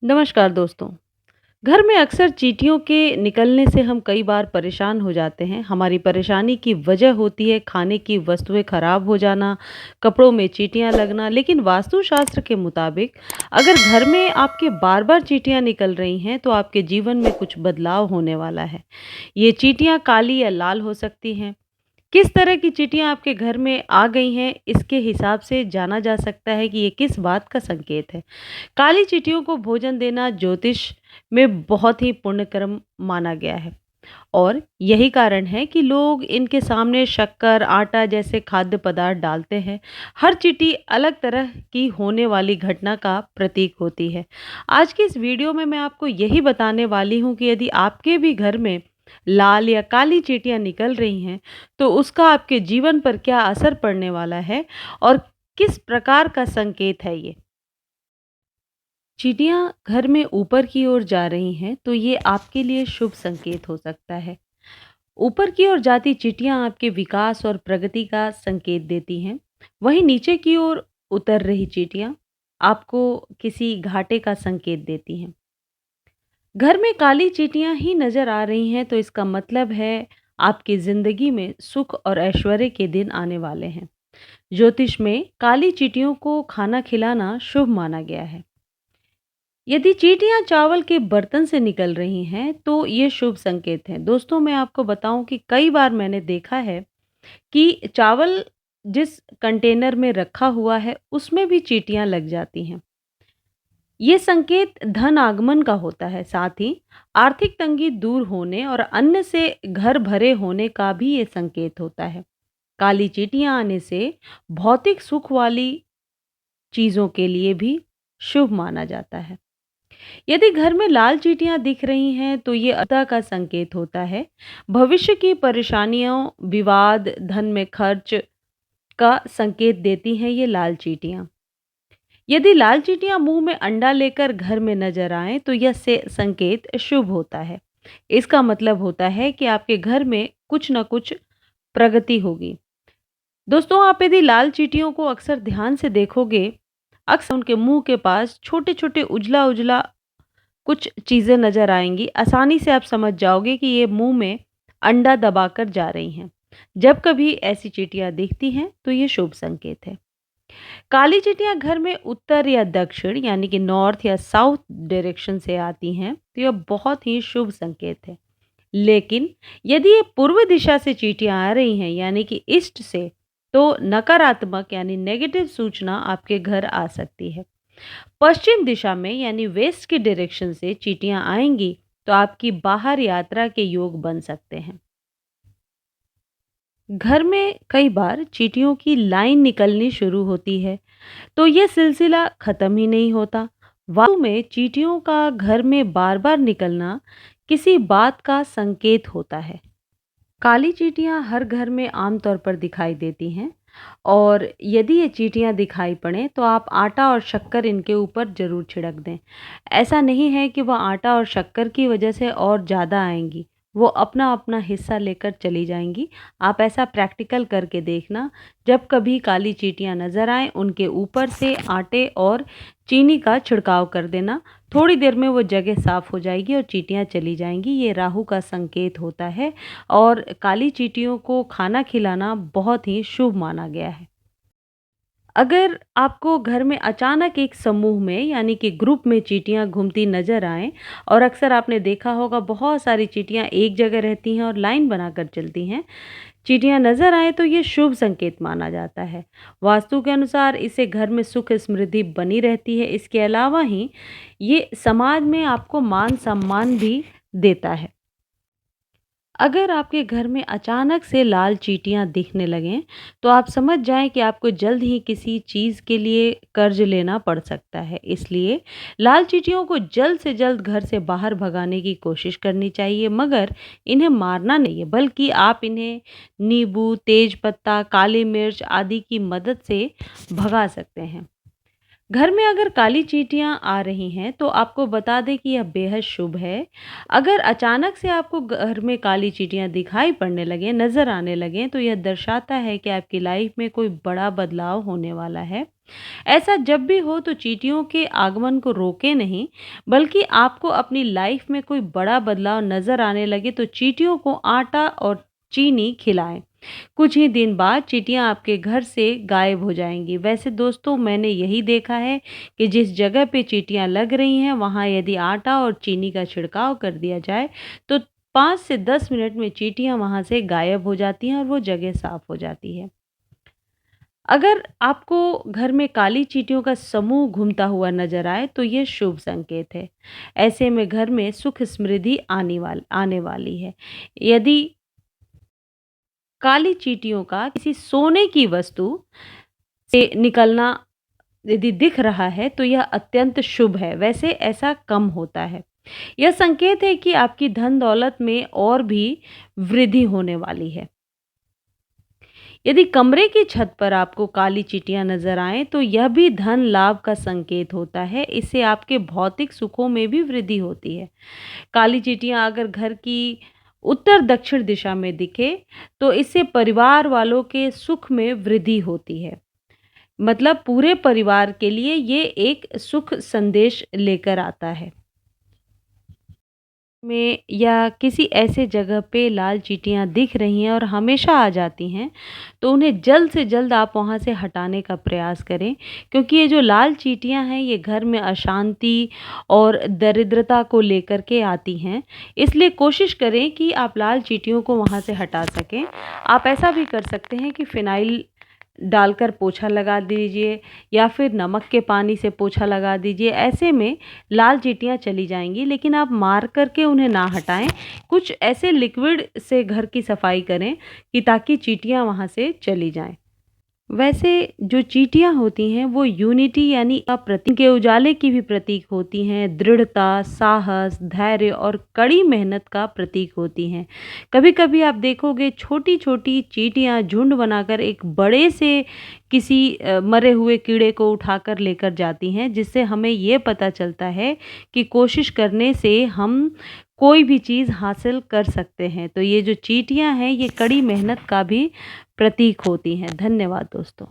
नमस्कार दोस्तों। घर में अक्सर चींटियों के निकलने से हम कई बार परेशान हो जाते हैं। हमारी परेशानी की वजह होती है खाने की वस्तुएं खराब हो जाना, कपड़ों में चींटियां लगना। लेकिन वास्तुशास्त्र के मुताबिक अगर घर में आपके बार-बार चींटियां निकल रही हैं, तो आपके जीवन में कुछ बदलाव होने वाला है। ये चींटियां काली या लाल हो सकती हैं। किस तरह की चींटियां आपके घर में आ गई हैं, इसके हिसाब से जाना जा सकता है कि ये किस बात का संकेत है। काली चींटियों को भोजन देना ज्योतिष में बहुत ही पुण्य कर्म माना गया है और यही कारण है कि लोग इनके सामने शक्कर, आटा जैसे खाद्य पदार्थ डालते हैं। हर चींटी अलग तरह की होने वाली घटना का प्रतीक होती है। आज की इस वीडियो में मैं आपको यही बताने वाली हूँ कि यदि आपके भी घर में लाल या काली चींटियां निकल रही हैं, तो उसका आपके जीवन पर क्या असर पड़ने वाला है और किस प्रकार का संकेत है ये। चींटियां घर में ऊपर की ओर जा रही हैं, तो ये आपके लिए शुभ संकेत हो सकता है। ऊपर की ओर जाती चींटियां आपके विकास और प्रगति का संकेत देती हैं। वहीं नीचे की ओर उतर रही चींटियां आपको किसी घाटे का संकेत देती हैं। घर में काली चींटियां ही नजर आ रही हैं, तो इसका मतलब है आपकी जिंदगी में सुख और ऐश्वर्य के दिन आने वाले हैं। ज्योतिष में काली चींटियों को खाना खिलाना शुभ माना गया है। यदि चींटियां चावल के बर्तन से निकल रही हैं, तो ये शुभ संकेत है। दोस्तों, मैं आपको बताऊं कि कई बार मैंने देखा है कि चावल जिस कंटेनर में रखा हुआ है, उसमें भी चींटियां लग जाती हैं। ये संकेत धन आगमन का होता है। साथ ही आर्थिक तंगी दूर होने और अन्न से घर भरे होने का भी ये संकेत होता है। काली चींटियां आने से भौतिक सुख वाली चीजों के लिए भी शुभ माना जाता है। यदि घर में लाल चींटियां दिख रही हैं, तो ये अता का संकेत होता है। भविष्य की परेशानियों, विवाद, धन में खर्च का संकेत देती हैं ये लाल चींटियां। यदि लाल चींटियां मुंह में अंडा लेकर घर में नजर आए, तो यह से संकेत शुभ होता है। इसका मतलब होता है कि आपके घर में कुछ न कुछ प्रगति होगी। दोस्तों, आप यदि लाल चींटियों को अक्सर ध्यान से देखोगे, अक्सर उनके मुंह के पास छोटे छोटे उजला उजला कुछ चीज़ें नज़र आएँगी। आसानी से आप समझ जाओगे कि ये मुँह में अंडा दबाकर जा रही हैं। जब कभी ऐसी चींटियाँ दिखती हैं, तो ये शुभ संकेत है। काली चींटियाँ घर में उत्तर या दक्षिण यानी कि नॉर्थ या साउथ डायरेक्शन से आती हैं, तो यह बहुत ही शुभ संकेत है। लेकिन यदि ये पूर्व दिशा से चींटियाँ आ रही हैं यानी कि ईस्ट से, तो नकारात्मक यानी नेगेटिव सूचना आपके घर आ सकती है। पश्चिम दिशा में यानी वेस्ट की डायरेक्शन से चींटियां आएंगी, तो आपकी बाहर यात्रा के योग बन सकते हैं। घर में कई बार चींटियों की लाइन निकलनी शुरू होती है, तो यह सिलसिला खत्म ही नहीं होता। वास्तव में चींटियों का घर में बार बार निकलना किसी बात का संकेत होता है। काली चींटियां हर घर में आमतौर पर दिखाई देती हैं और यदि ये चींटियां दिखाई पड़ें, तो आप आटा और शक्कर इनके ऊपर ज़रूर छिड़क दें। ऐसा नहीं है कि वह आटा और शक्कर की वजह से और ज़्यादा आएँगी, वो अपना-अपना हिस्सा लेकर चली जाएँगी। आप ऐसा प्रैक्टिकल करके देखना। जब कभी काली चींटियां नज़र आएँ, उनके ऊपर से आटे और चीनी का छिड़काव कर देना। थोड़ी देर में वो जगह साफ़ हो जाएगी और चींटियां चली जाएँगी। ये राहु का संकेत होता है और काली चींटियों को खाना खिलाना बहुत ही शुभ माना गया है। अगर आपको घर में अचानक एक समूह में यानी कि ग्रुप में चींटियां घूमती नजर आएं और अक्सर आपने देखा होगा बहुत सारी चींटियां एक जगह रहती हैं और लाइन बनाकर चलती हैं, चींटियां नजर आए, तो ये शुभ संकेत माना जाता है। वास्तु के अनुसार इसे घर में सुख समृद्धि बनी रहती है। इसके अलावा ही ये समाज में आपको मान सम्मान भी देता है। अगर आपके घर में अचानक से लाल चींटियां दिखने लगें, तो आप समझ जाएं कि आपको जल्द ही किसी चीज़ के लिए कर्ज लेना पड़ सकता है। इसलिए लाल चींटियों को जल्द से जल्द घर से बाहर भगाने की कोशिश करनी चाहिए, मगर इन्हें मारना नहीं है, बल्कि आप इन्हें नींबू, तेज पत्ता, काली मिर्च आदि की मदद से भगा सकते हैं। घर में अगर काली चींटियां आ रही हैं, तो आपको बता दें कि यह बेहद शुभ है। अगर अचानक से आपको घर में काली चींटियां दिखाई पड़ने लगें, नज़र आने लगें, तो यह दर्शाता है कि आपकी लाइफ में कोई बड़ा बदलाव होने वाला है। ऐसा जब भी हो तो चींटियों के आगमन को रोकें नहीं, बल्कि आपको अपनी लाइफ में कोई बड़ा बदलाव नज़र आने लगे तो चींटियों को आटा और चीनी खिलाएँ। कुछ ही दिन बाद चींटियाँ आपके घर से गायब हो जाएँगी। वैसे दोस्तों, मैंने यही देखा है कि जिस जगह पे चींटियाँ लग रही हैं, वहाँ यदि आटा और चीनी का छिड़काव कर दिया जाए, तो 5 से 10 मिनट में चींटियाँ वहाँ से गायब हो जाती हैं और वो जगह साफ़ हो जाती है। अगर आपको घर में काली चींटियों का समूह घूमता हुआ नजर आए तो ये शुभ संकेत है। ऐसे में घर में सुख समृद्धि आने वाली है। यदि काली चींटियों का किसी सोने की वस्तु से निकलना यदि दिख रहा है तो यह अत्यंत शुभ है। वैसे ऐसा कम होता है। यह संकेत है कि आपकी धन दौलत में और भी वृद्धि होने वाली है। यदि कमरे की छत पर आपको काली चींटियां नजर आएं तो यह भी धन लाभ का संकेत होता है। इससे आपके भौतिक सुखों में भी वृद्धि होती है। काली चींटियां अगर घर की उत्तर दक्षिण दिशा में दिखे तो इससे परिवार वालों के सुख में वृद्धि होती है। मतलब पूरे परिवार के लिए ये एक सुख संदेश लेकर आता है। में या किसी ऐसे जगह पे लाल चींटियाँ दिख रही हैं और हमेशा आ जाती हैं, तो उन्हें जल्द से जल्द आप वहाँ से हटाने का प्रयास करें, क्योंकि ये जो लाल चींटियाँ हैं ये घर में अशांति और दरिद्रता को लेकर के आती हैं। इसलिए कोशिश करें कि आप लाल चींटियों को वहाँ से हटा सकें। आप ऐसा भी कर सकते हैं कि फ़िनाइल डालकर पोछा लगा दीजिए या फिर नमक के पानी से पोछा लगा दीजिए। ऐसे में लाल चींटियाँ चली जाएँगी, लेकिन आप मार कर के उन्हें ना हटाएँ। कुछ ऐसे लिक्विड से घर की सफाई करें कि ताकि चींटियाँ वहाँ से चली जाएँ। वैसे जो चींटियाँ होती हैं वो यूनिटी यानी का प्रतीक के उजाले की भी प्रतीक होती हैं, दृढ़ता, साहस, धैर्य और कड़ी मेहनत का प्रतीक होती हैं। कभी-कभी आप देखोगे छोटी-छोटी चींटियाँ झुंड बनाकर एक बड़े से किसी मरे हुए कीड़े को उठाकर लेकर जाती हैं, जिससे हमें ये पता चलता है कि कोशिश करने से हम कोई भी चीज़ हासिल कर सकते हैं। तो ये जो चींटियाँ हैं ये कड़ी मेहनत का भी प्रतीक होती हैं। धन्यवाद दोस्तों।